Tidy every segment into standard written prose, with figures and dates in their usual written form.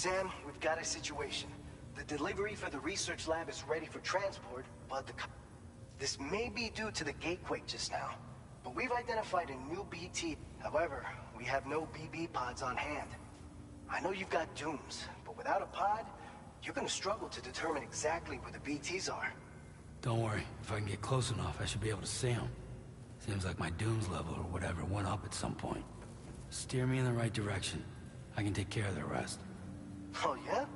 Sam, we've got a situation. The delivery for the research lab is ready for transport, but this may be due to the gatequake just now. But we've identified a new BT. However, we have no BB pods on hand. I know you've got dooms, but without a pod, you're gonna struggle to determine exactly where the BTs are. Don't worry. If I can get close enough, I should be able to see them. Seems like my dooms level or whatever went up at some point. Steer me in the right direction. I can take care of the rest. Oh, yeah?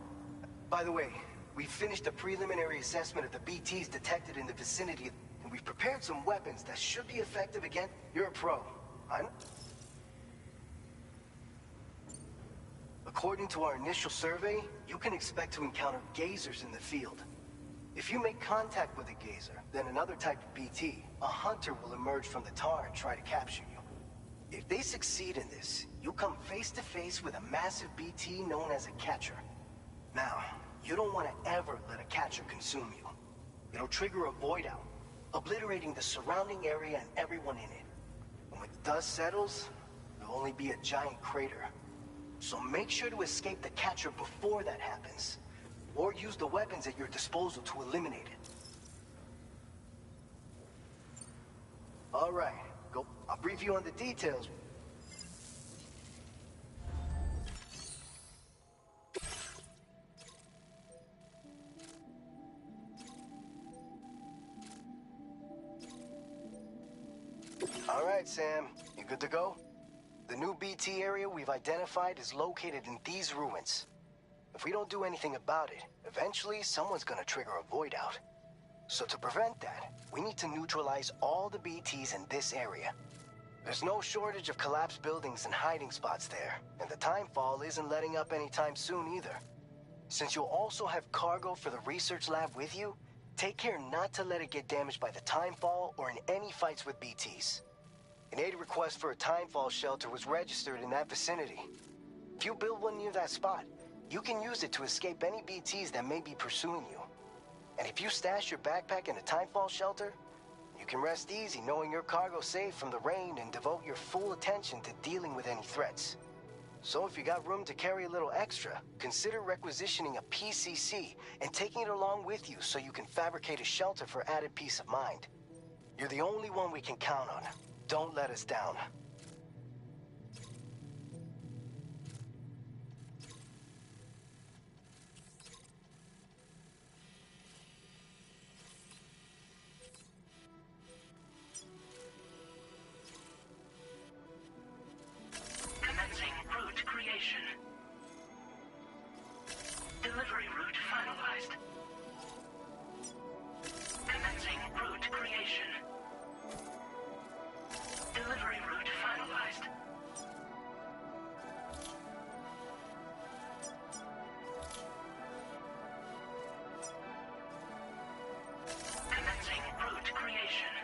By the way, we've finished a preliminary assessment of the BTs detected in the vicinity, and we've prepared some weapons that should be effective against... You're a pro. According to our initial survey, you can expect to encounter gazers in the field. If you make contact with a gazer, then another type of BT, a hunter will emerge from the tar and try to capture you. If they succeed in this, you'll come face to face with a massive BT known as a catcher. Now, you don't want to ever let a catcher consume you. It'll trigger a void out, obliterating the surrounding area and everyone in it. And when the dust settles, there'll only be a giant crater. So make sure to escape the catcher before that happens, or use the weapons at your disposal to eliminate it. All right, go. I'll brief you on the details. All right, Sam, you good to go? The new BT area we've identified is located in these ruins. If we don't do anything about it, eventually someone's gonna trigger a void out. So to prevent that, we need to neutralize all the BTs in this area. There's no shortage of collapsed buildings and hiding spots there, and the timefall isn't letting up anytime soon either. Since you'll also have cargo for the research lab with you, take care not to let it get damaged by the timefall or in any fights with BTs. An aid request for a timefall shelter was registered in that vicinity. If you build one near that spot, you can use it to escape any BTs that may be pursuing you. And if you stash your backpack in a timefall shelter, you can rest easy knowing your cargo's safe from the rain and devote your full attention to dealing with any threats. So if you got room to carry a little extra, consider requisitioning a PCC and taking it along with you so you can fabricate a shelter for added peace of mind. You're the only one we can count on. Don't let us down. Commencing route creation. Delivery route finalized. Commencing route creation. Delivery route finalized. Commencing route creation.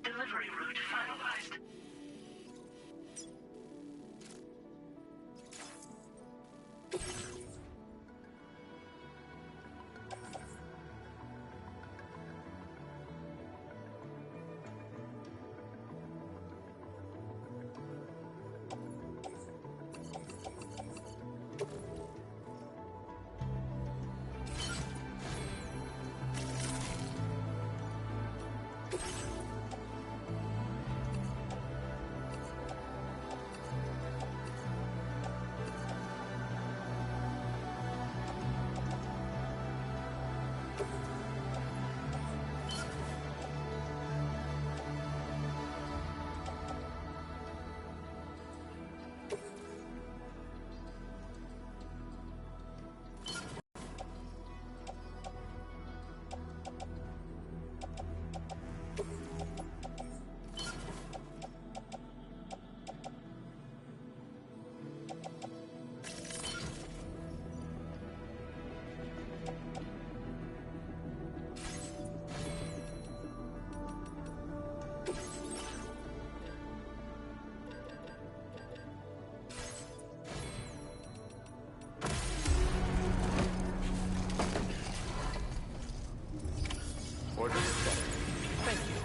Delivery route finalized. Order accepted. Thank you.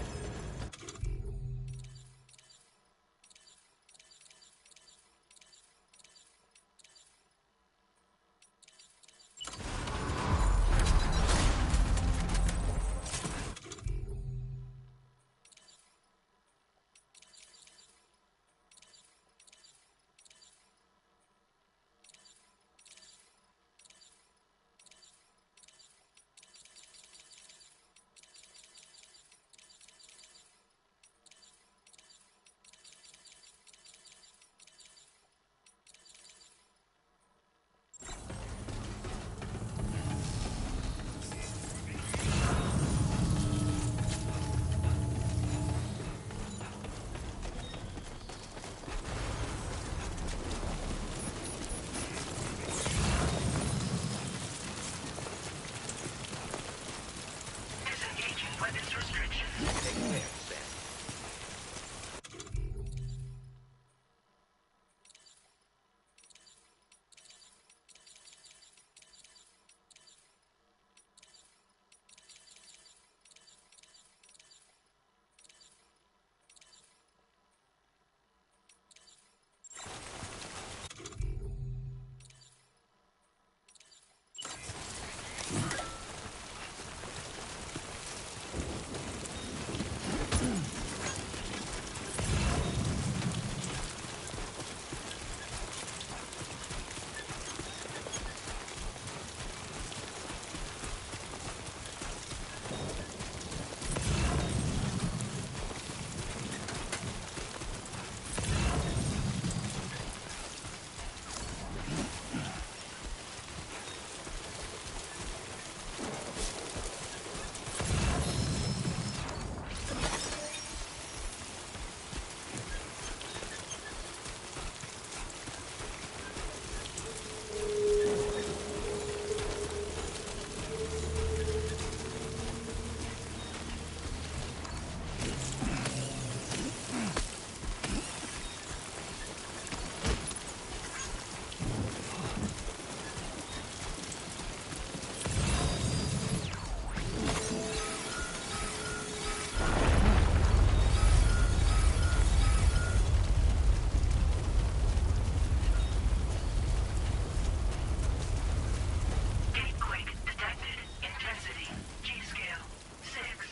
Disengaging weapons restrictions. Take care, Sam. Gate quake detected. Intensity. G-scale. 6.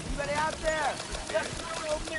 Anybody out there? Just follow me.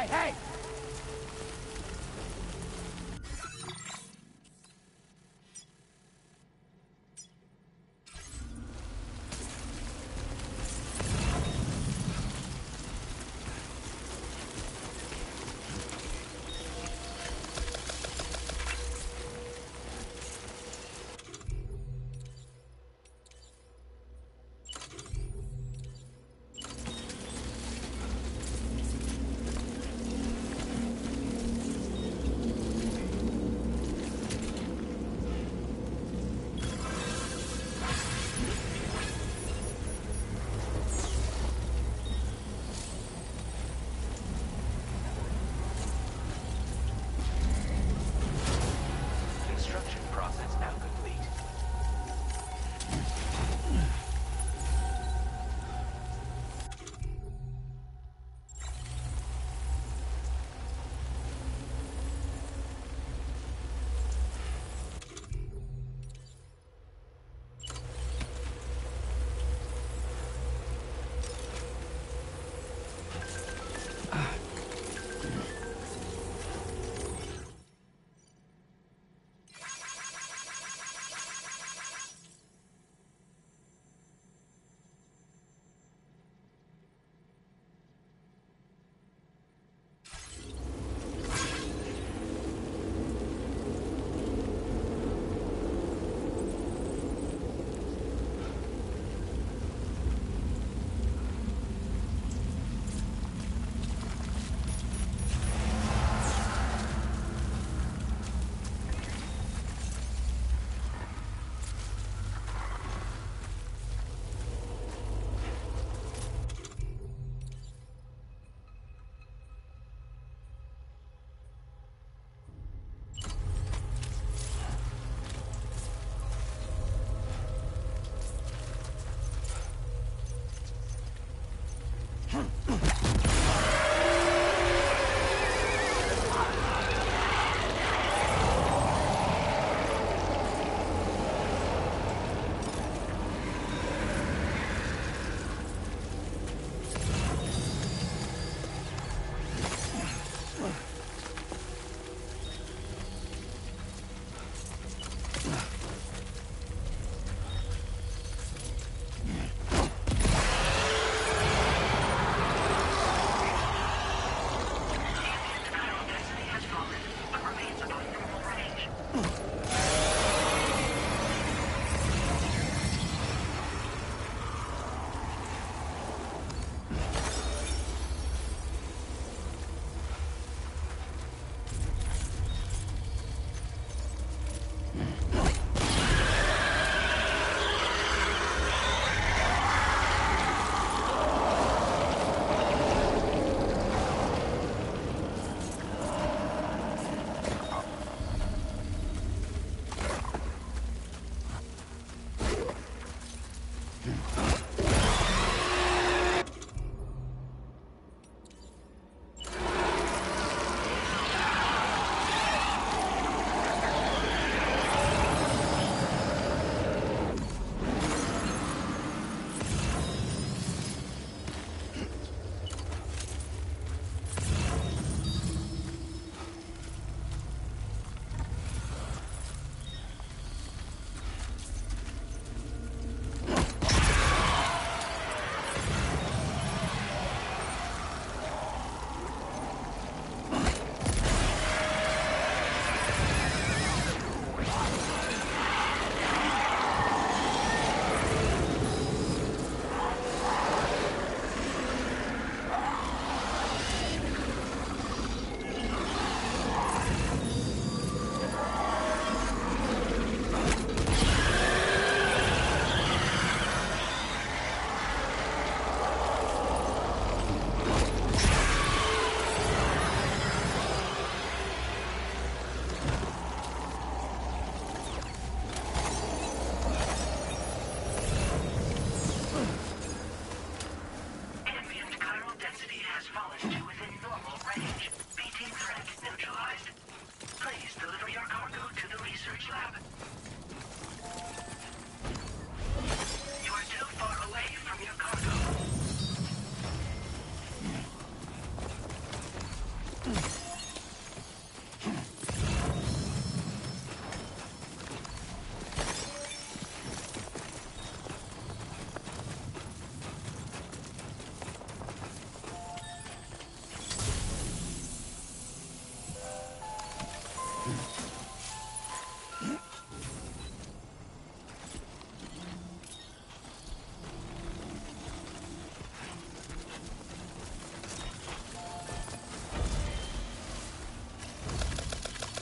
Hey, hey!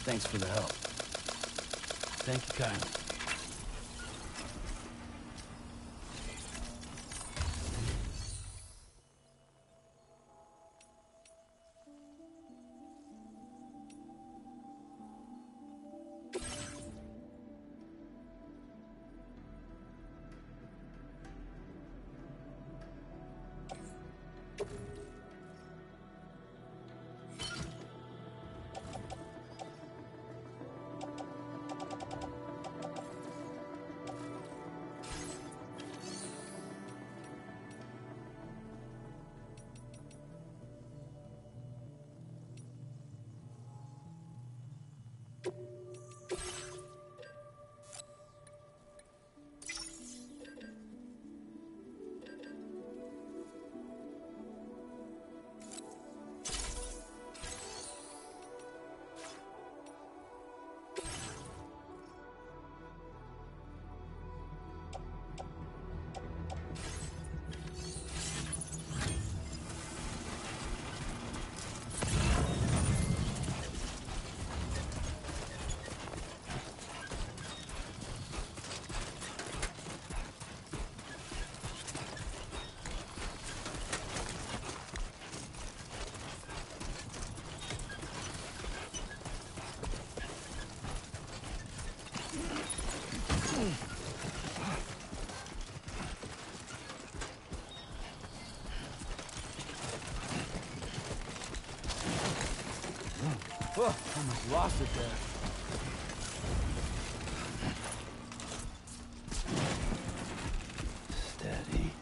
Thanks for the help. Thank you kindly. Oh, almost lost it there. Steady.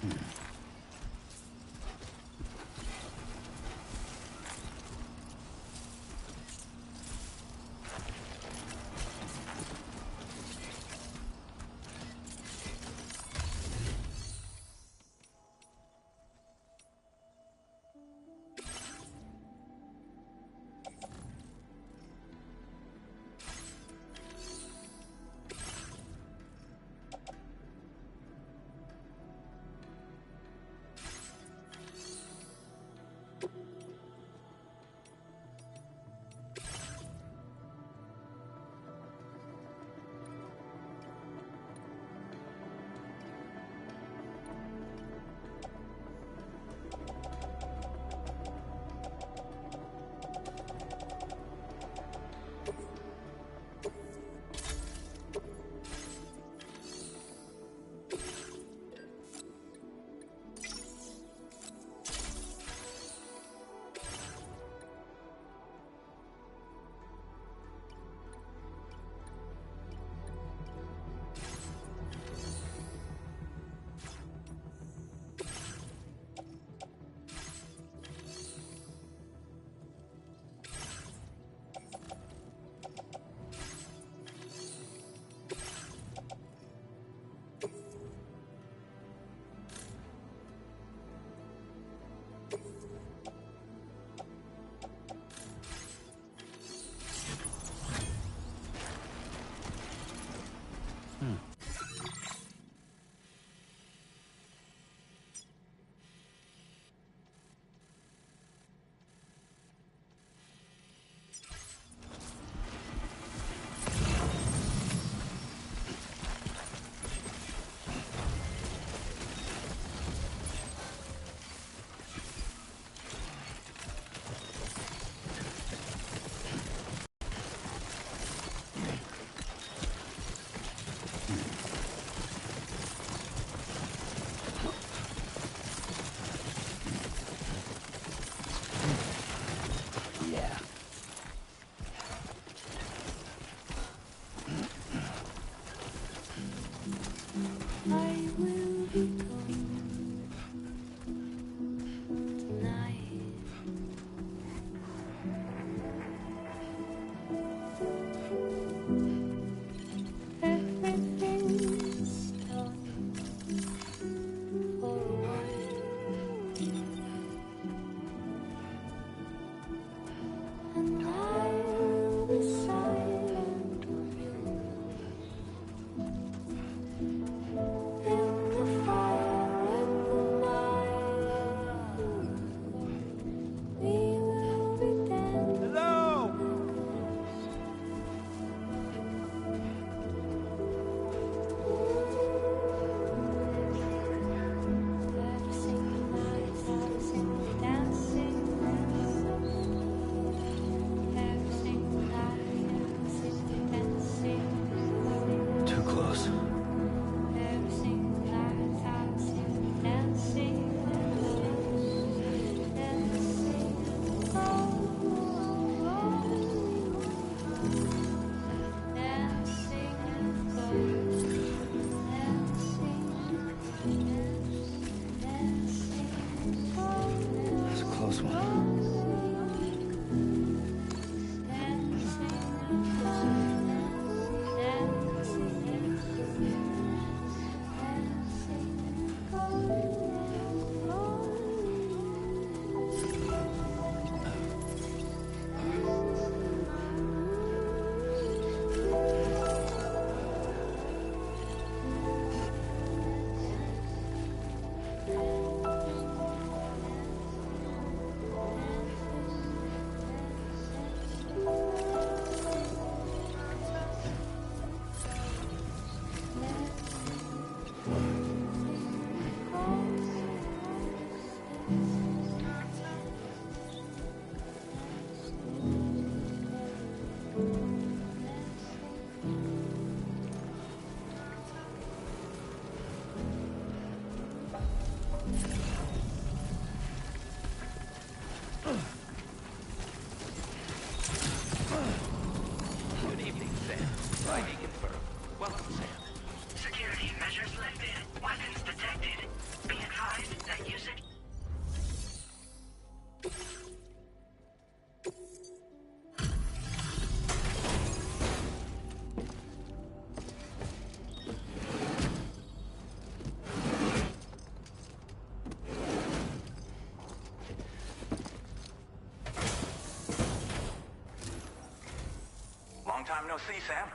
time no see, Sam.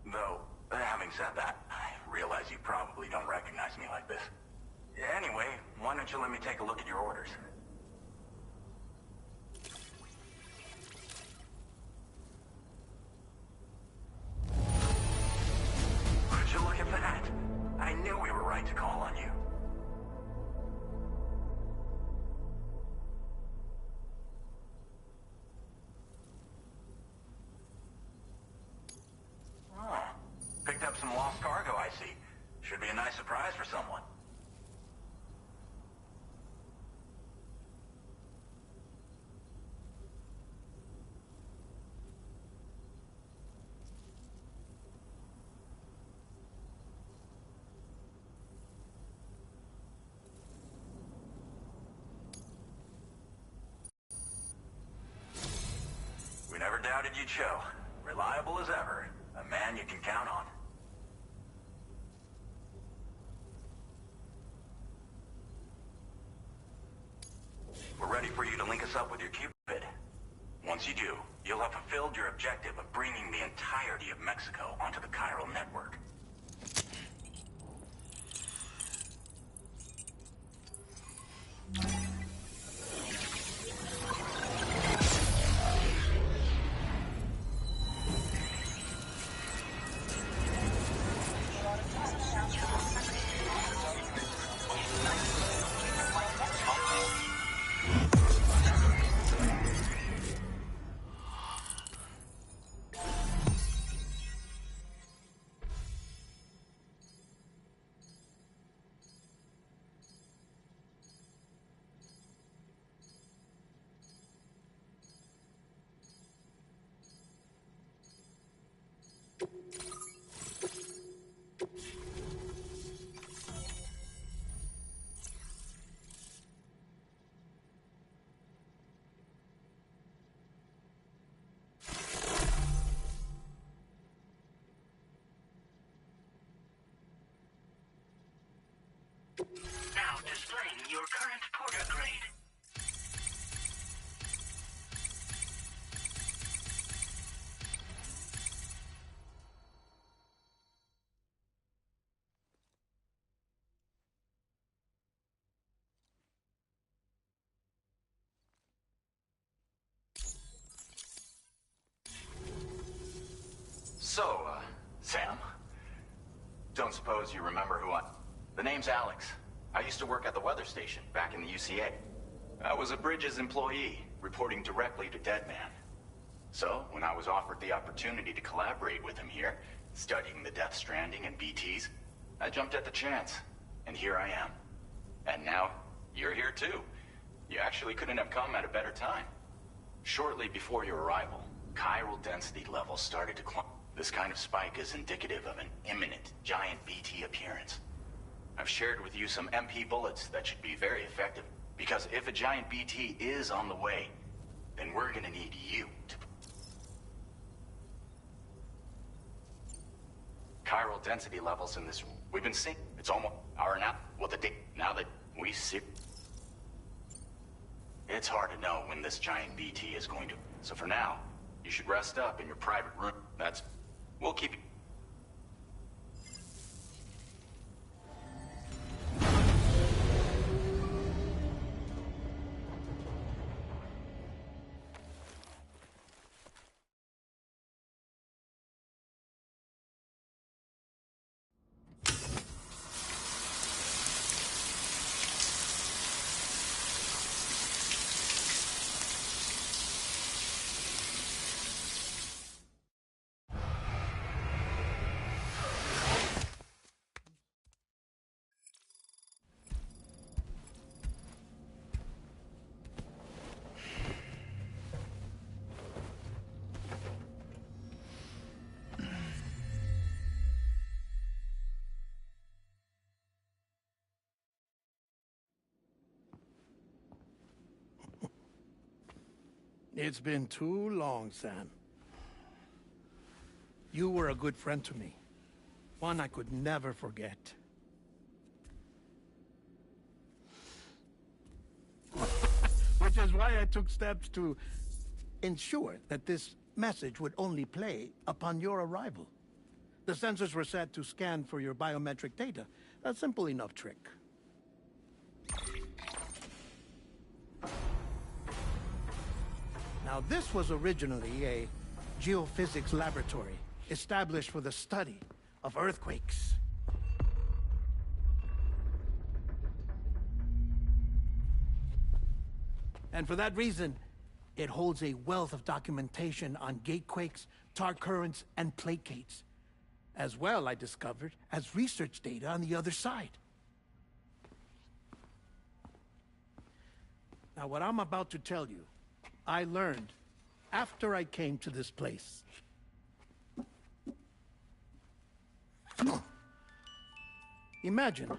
Though, having said that, I realize you probably don't recognize me like this. Anyway, why don't you let me take a look at your orders? Would you look at that? I knew we were right to call on you. Oh, picked up some lost cargo, I see. Should be a nice surprise for someone. We never doubted you'd show. Reliable as ever. A man you can count on. We're ready for you to link us up with your Cupid. Once you do, you'll have fulfilled your objective of bringing the entirety of Mexico onto the chiral network. Now displaying your current porter grade. So, Sam, don't suppose you remember who I... The name's Alex. I used to work at the weather station back in the UCA. I was a Bridges employee, reporting directly to Deadman. So, when I was offered the opportunity to collaborate with him here, studying the Death Stranding and BTs, I jumped at the chance, and here I am. And now, you're here too. You actually couldn't have come at a better time. Shortly before your arrival, chiral density levels started to climb. This kind of spike is indicative of an imminent giant BT appearance. I've shared with you some MP bullets that should be very effective, because if a giant BT is on the way, then we're gonna need you to... Chiral density levels in this... We've been seeing... It's almost... Our now... Well, the day... Now that we see... It's hard to know when this giant BT is going to... So for now, you should rest up in your private room. That's... We'll keep you... It's been too long, Sam. You were a good friend to me. One I could never forget. Which is why I took steps to ensure that this message would only play upon your arrival. The sensors were set to scan for your biometric data. A simple enough trick. Now, this was originally a geophysics laboratory established for the study of earthquakes. And for that reason, it holds a wealth of documentation on gatequakes, tar currents, and plate gates. As well, I discovered, as research data on the other side. Now, what I'm about to tell you, I learned after I came to this place. Imagine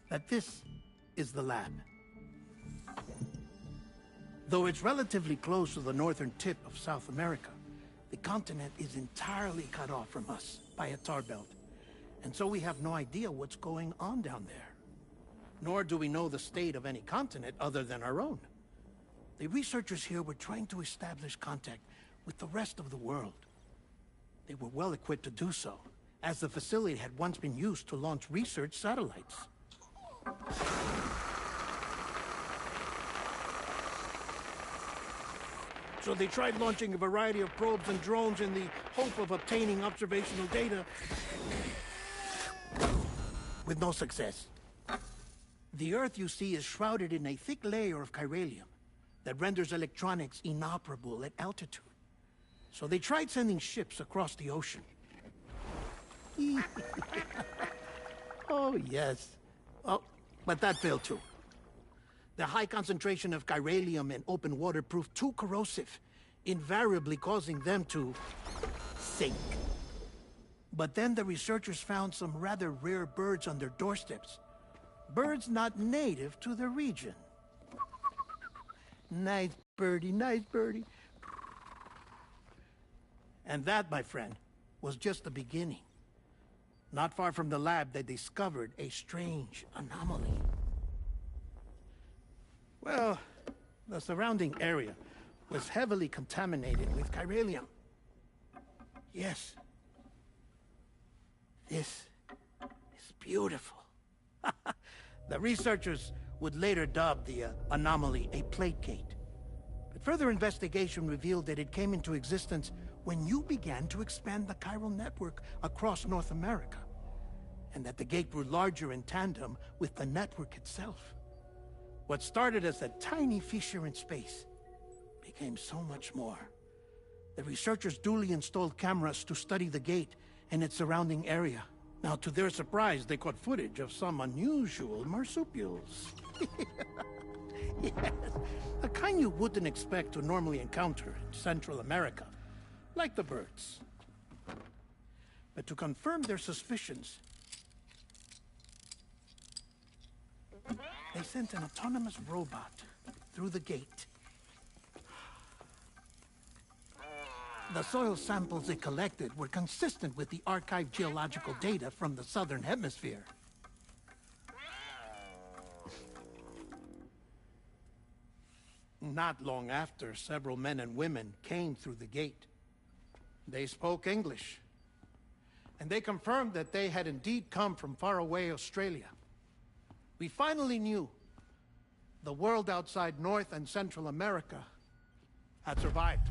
that this is the lab. Though it's relatively close to the northern tip of South America, the continent is entirely cut off from us by a tar belt. And so we have no idea what's going on down there. Nor do we know the state of any continent other than our own. The researchers here were trying to establish contact with the rest of the world. They were well equipped to do so, as the facility had once been used to launch research satellites. So they tried launching a variety of probes and drones in the hope of obtaining observational data, with no success. The Earth, you see, is shrouded in a thick layer of chiralium that renders electronics inoperable at altitude. So they tried sending ships across the ocean. Oh, yes. Oh, but that failed too. The high concentration of chiralium in open water proved too corrosive, invariably causing them to sink. But then the researchers found some rather rare birds on their doorsteps. Birds not native to the region. Nice birdie, nice birdie. And that, my friend, was just the beginning. Not far from the lab, they discovered a strange anomaly. Well, the surrounding area was heavily contaminated with chiralium. Yes. This is beautiful. The researchers would later dub the anomaly a plate gate. But further investigation revealed that it came into existence when you began to expand the chiral network across North America, and that the gate grew larger in tandem with the network itself. What started as a tiny fissure in space became so much more. The researchers duly installed cameras to study the gate and its surrounding area. Now, to their surprise, they caught footage of some unusual marsupials. Yes, a kind you wouldn't expect to normally encounter in Central America, like the birds. But to confirm their suspicions, they sent an autonomous robot through the gate. The soil samples it collected were consistent with the archived geological data from the southern hemisphere. Not long after, several men and women came through the gate. They spoke English, and they confirmed that they had indeed come from faraway Australia. We finally knew the world outside North and Central America had survived.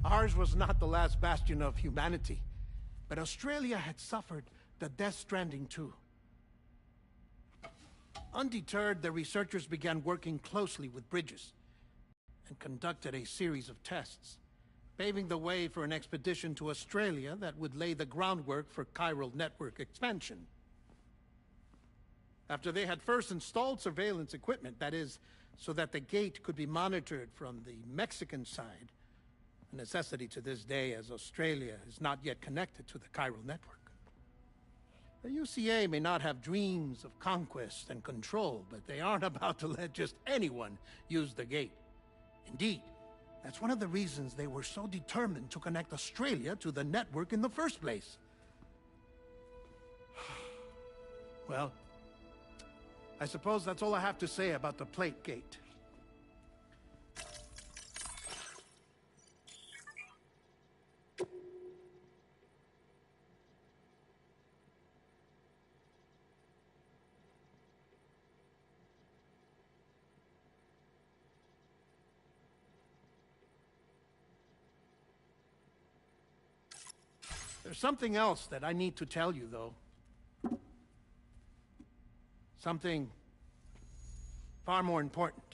Ours was not the last bastion of humanity, but Australia had suffered the death stranding too. Undeterred, the researchers began working closely with Bridges and conducted a series of tests, paving the way for an expedition to Australia that would lay the groundwork for chiral network expansion. After they had first installed surveillance equipment, that is, so that the gate could be monitored from the Mexican side, a necessity to this day as Australia is not yet connected to the chiral network. The UCA may not have dreams of conquest and control, but they aren't about to let just anyone use the gate. Indeed, that's one of the reasons they were so determined to connect Australia to the network in the first place. Well, I suppose that's all I have to say about the plate gate. There's something else that I need to tell you, though. Something far more important.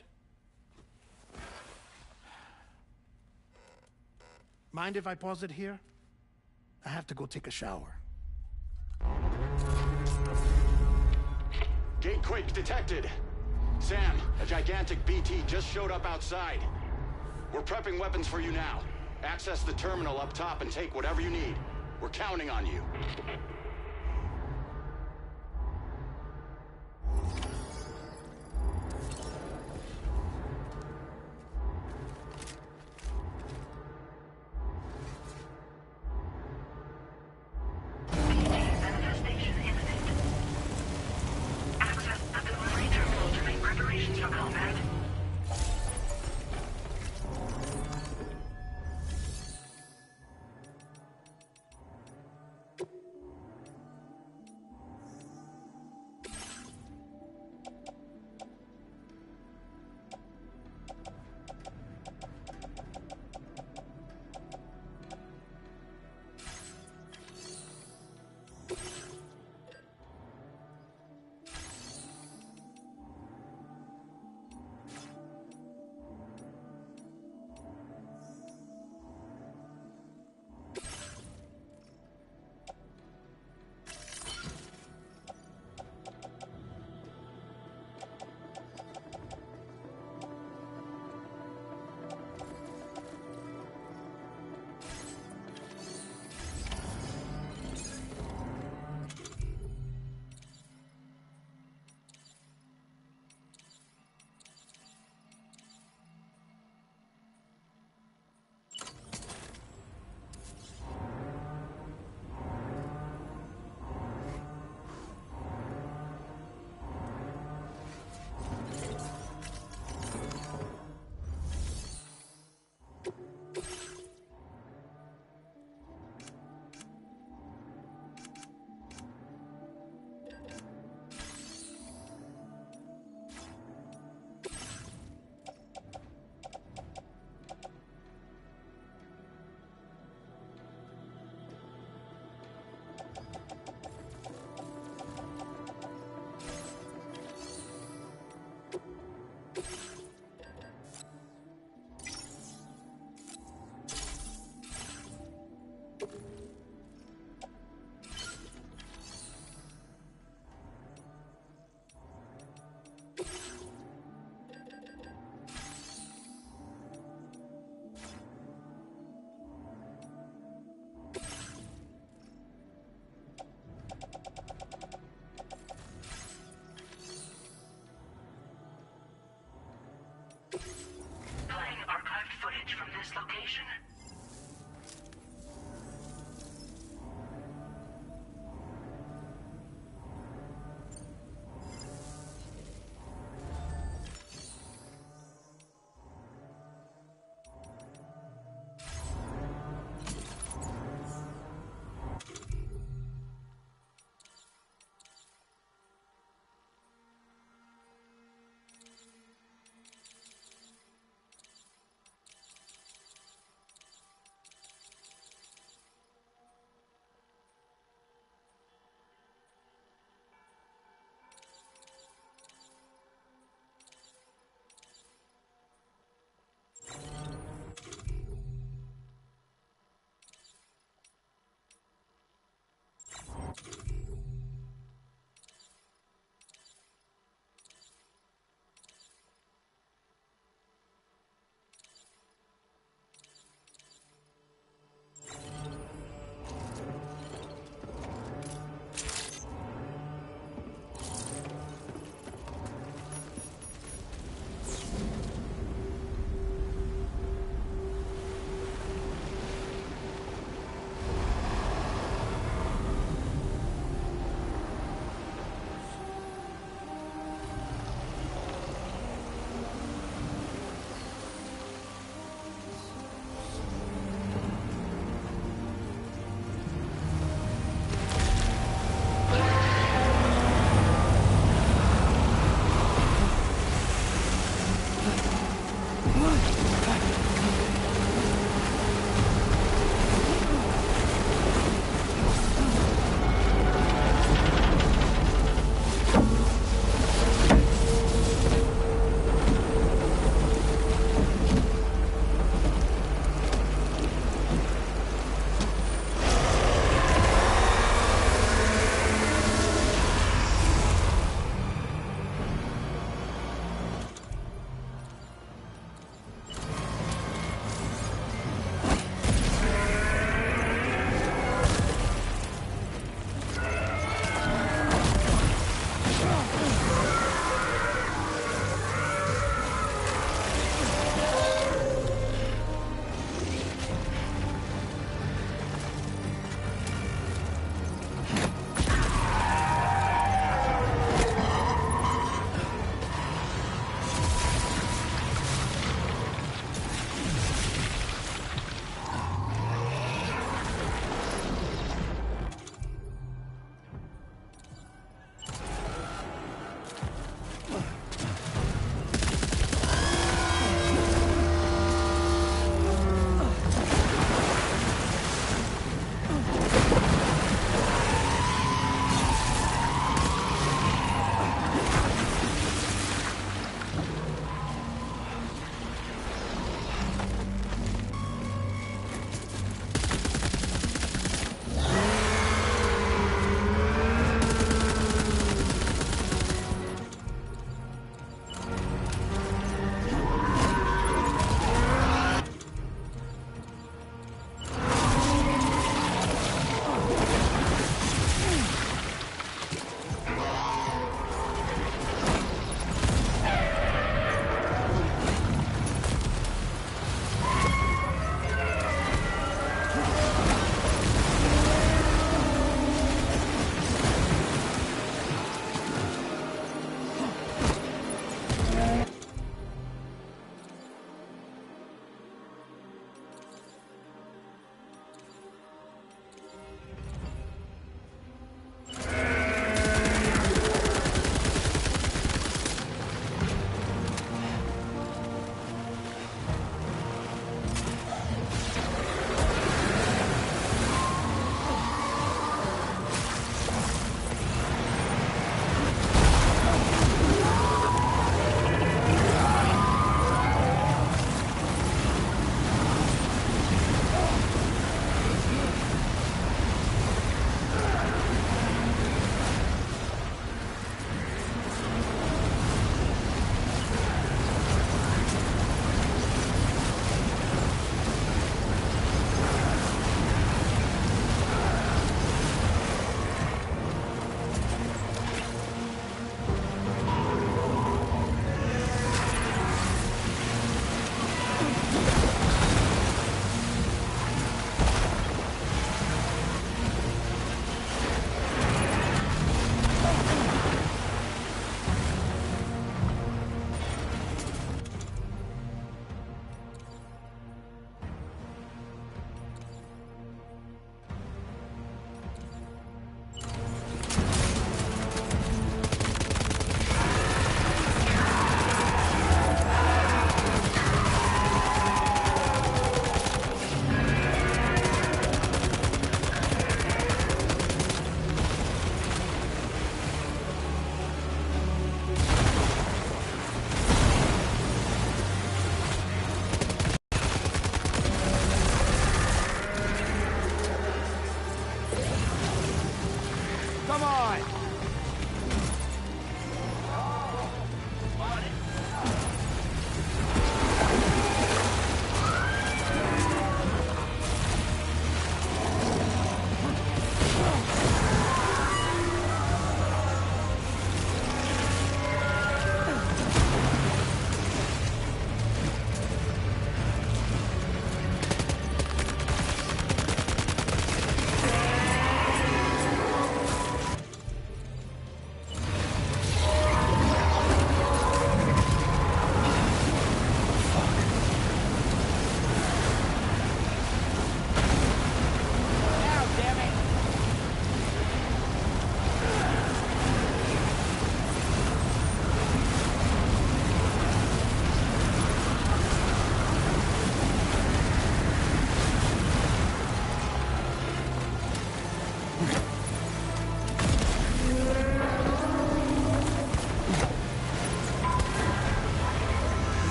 Mind if I pause it here? I have to go take a shower. Gate quake detected. Sam, a gigantic BT just showed up outside. We're prepping weapons for you now. Access the terminal up top and take whatever you need. We're counting on you. Manifestation imminent. Access the delivery terminal to make preparations for combat. Playing archived footage from this location.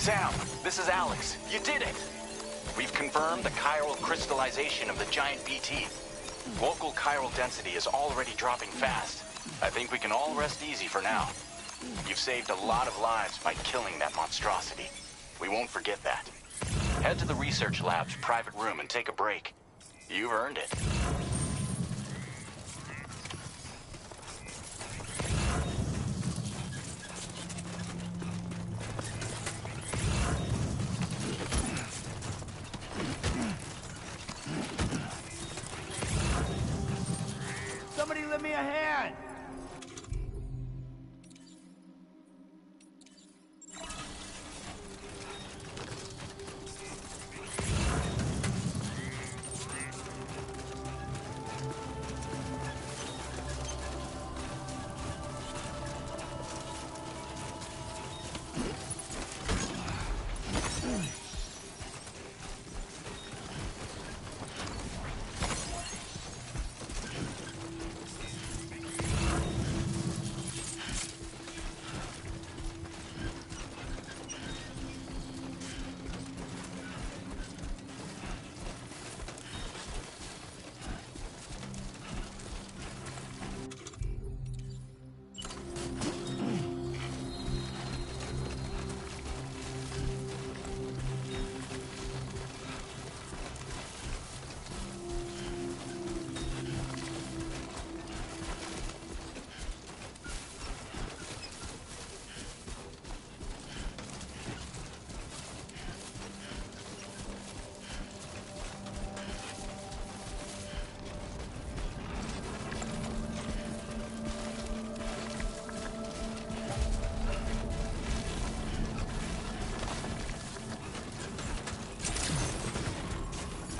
Sam, this is Alex. You did it! We've confirmed the chiral crystallization of the giant BT. Local chiral density is already dropping fast. I think we can all rest easy for now. You've saved a lot of lives by killing that monstrosity. We won't forget that. Head to the research lab's private room and take a break. You've earned it. Somebody lend me a hand!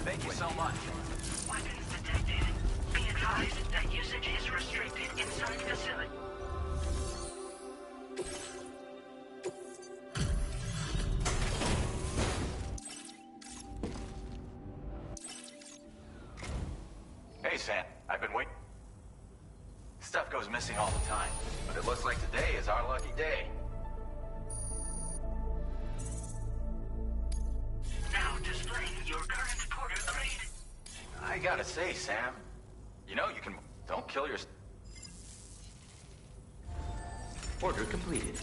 Thank you so much. Weapons detected. Be advised that usage is restricted inside facility. Hey, Sam. I've been waiting. Stuff goes missing all the time, but it looks like today is our lucky day. Now displaying your current porter grade. I gotta say, Sam, you know you can... Don't kill your... Order completed.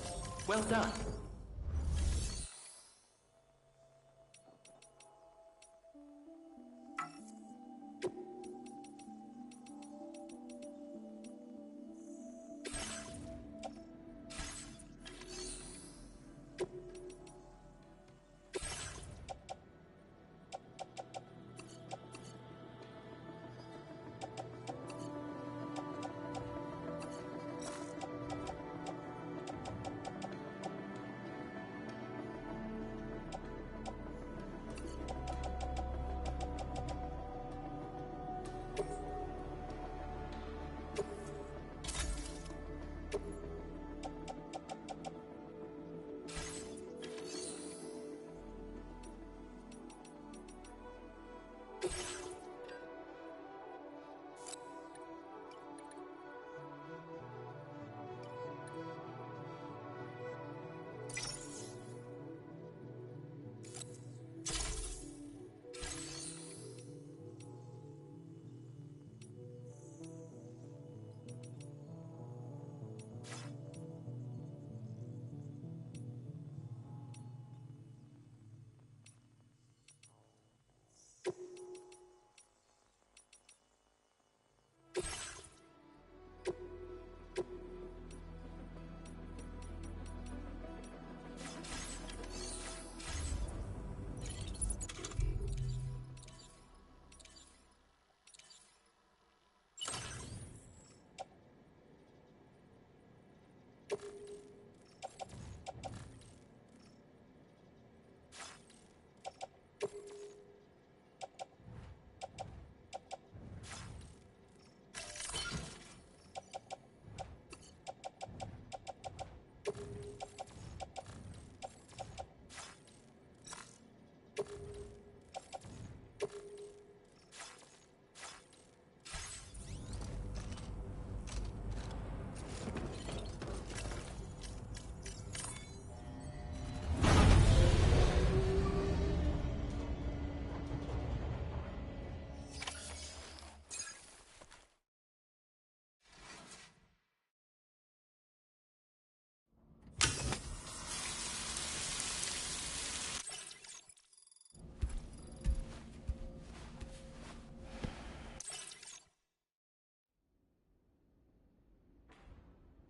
Well done.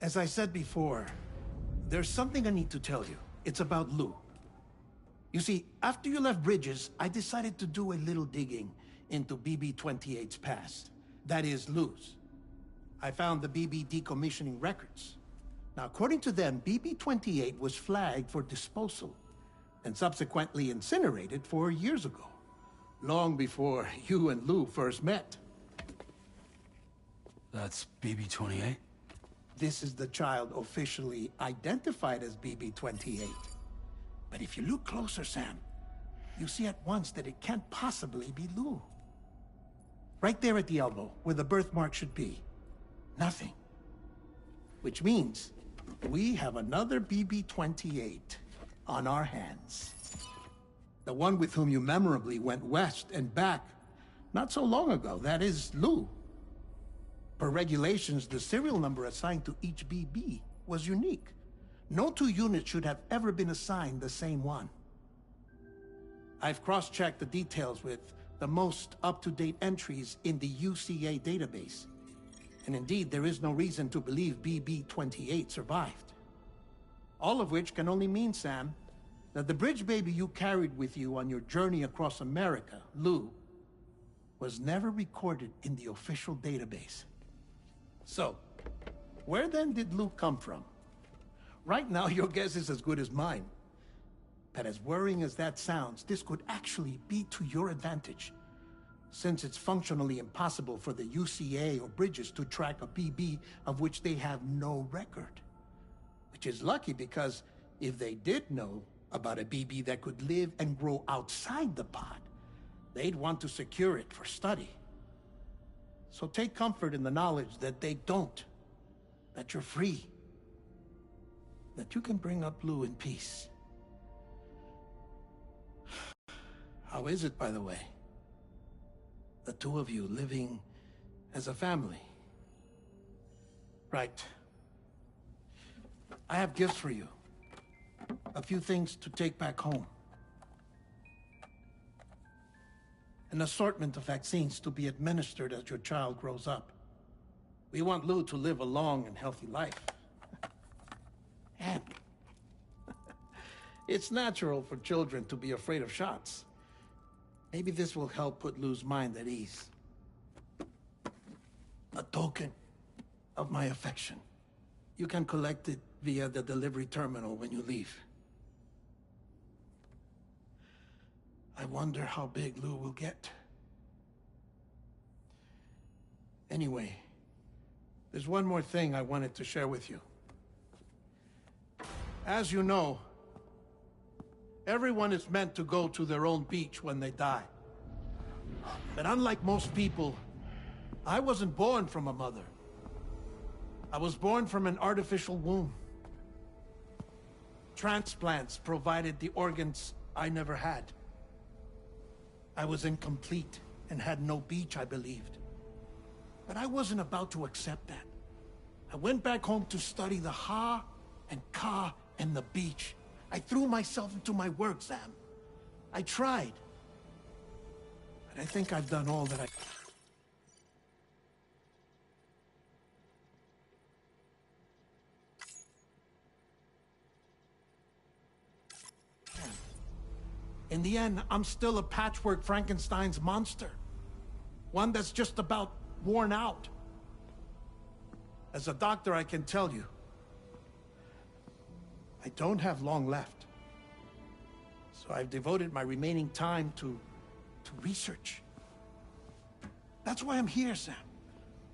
As I said before, there's something I need to tell you. It's about Lou. You see, after you left Bridges, I decided to do a little digging into BB-28's past. That is, Lou's. I found the BB decommissioning records. Now, according to them, BB-28 was flagged for disposal and subsequently incinerated 4 years ago, long before you and Lou first met. That's BB-28? This is the child officially identified as BB-28. But if you look closer, Sam, you see at once that it can't possibly be Lou. Right there at the elbow, where the birthmark should be. Nothing. Which means we have another BB-28 on our hands. The one with whom you memorably went west and back not so long ago. That is Lou. Per regulations, the serial number assigned to each BB was unique. No two units should have ever been assigned the same one. I've cross-checked the details with the most up-to-date entries in the UCA database. And indeed, there is no reason to believe BB-28 survived. All of which can only mean, Sam, that the bridge baby you carried with you on your journey across America, Lou, was never recorded in the official database. So, where then did Lou come from? Right now, your guess is as good as mine. But as worrying as that sounds, this could actually be to your advantage, since it's functionally impossible for the UCA or Bridges to track a BB of which they have no record. Which is lucky, because if they did know about a BB that could live and grow outside the pod, they'd want to secure it for study. So take comfort in the knowledge that they don't, that you're free, that you can bring up Lou in peace. How is it, by the way? The two of you living as a family. Right. I have gifts for you. A few things to take back home. An assortment of vaccines to be administered as your child grows up. We want Lou to live a long and healthy life. And it's natural for children to be afraid of shots. Maybe this will help put Lou's mind at ease. A token of my affection. You can collect it via the delivery terminal when you leave. I wonder how big Lou will get. Anyway, there's one more thing I wanted to share with you. As you know, everyone is meant to go to their own beach when they die. But unlike most people, I wasn't born from a mother. I was born from an artificial womb. Transplants provided the organs I never had. I was incomplete and had no beach, I believed. But I wasn't about to accept that. I went back home to study the Ha and Ka and the beach. I threw myself into my work, Sam. I tried. But I think I've done all that I... In the end, I'm still a patchwork Frankenstein's monster. One that's just about worn out. As a doctor, I can tell you, I don't have long left. So I've devoted my remaining time to research. That's why I'm here, Sam.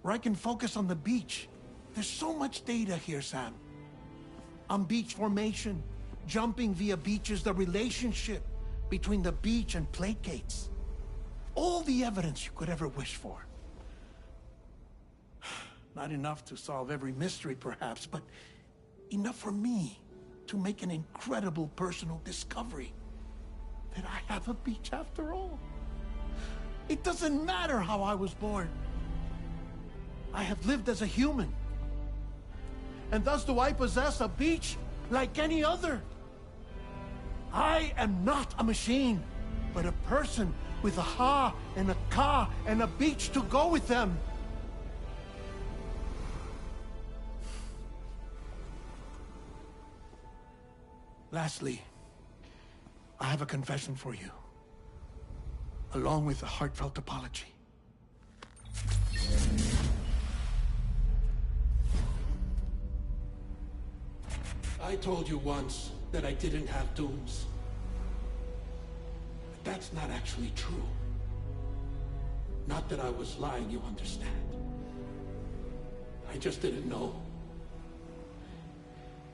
Where I can focus on the beach. There's so much data here, Sam. On beach formation, jumping via beaches, the relationship between the beach and plate gates. All the evidence you could ever wish for. Not enough to solve every mystery, perhaps, but enough for me to make an incredible personal discovery. That I have a beach after all. It doesn't matter how I was born. I have lived as a human. And thus do I possess a beach like any other. I am not a machine, but a person with a Ha and a Ka and a beach to go with them. Lastly, I have a confession for you, along with a heartfelt apology. I told you once that I didn't have dooms. But that's not actually true. Not that I was lying, you understand. I just didn't know.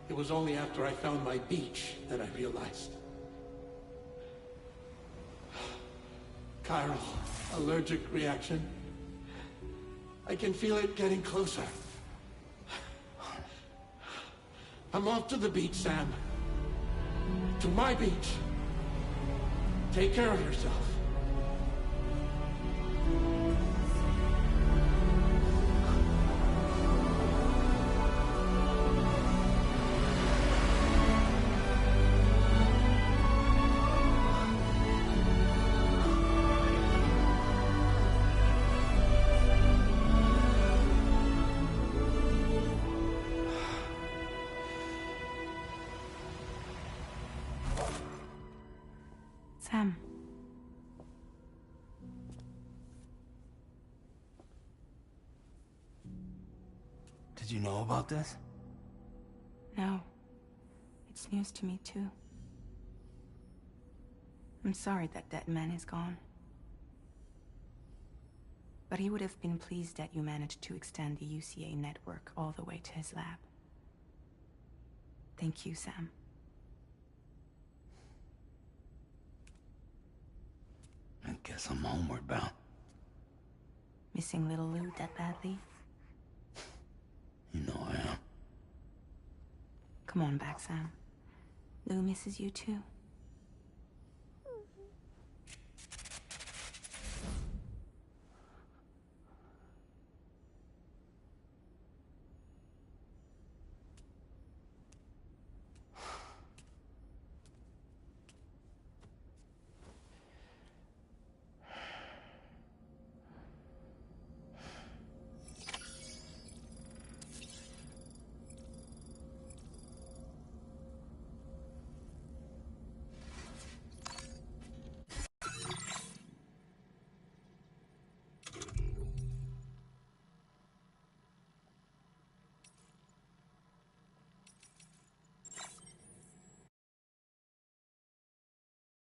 It was only after I found my beach that I realized. Chiral, allergic reaction. I can feel it getting closer. I'm off to the beach, Sam. To my beach. Take care of yourself. Sam. Did you know about this? No. It's news to me, too. I'm sorry that that man is gone. But he would have been pleased that you managed to extend the UCA network all the way to his lab. Thank you, Sam. I guess I'm homeward bound. Missing little Lou that badly? You know I am. Come on back, Sam. Lou misses you too.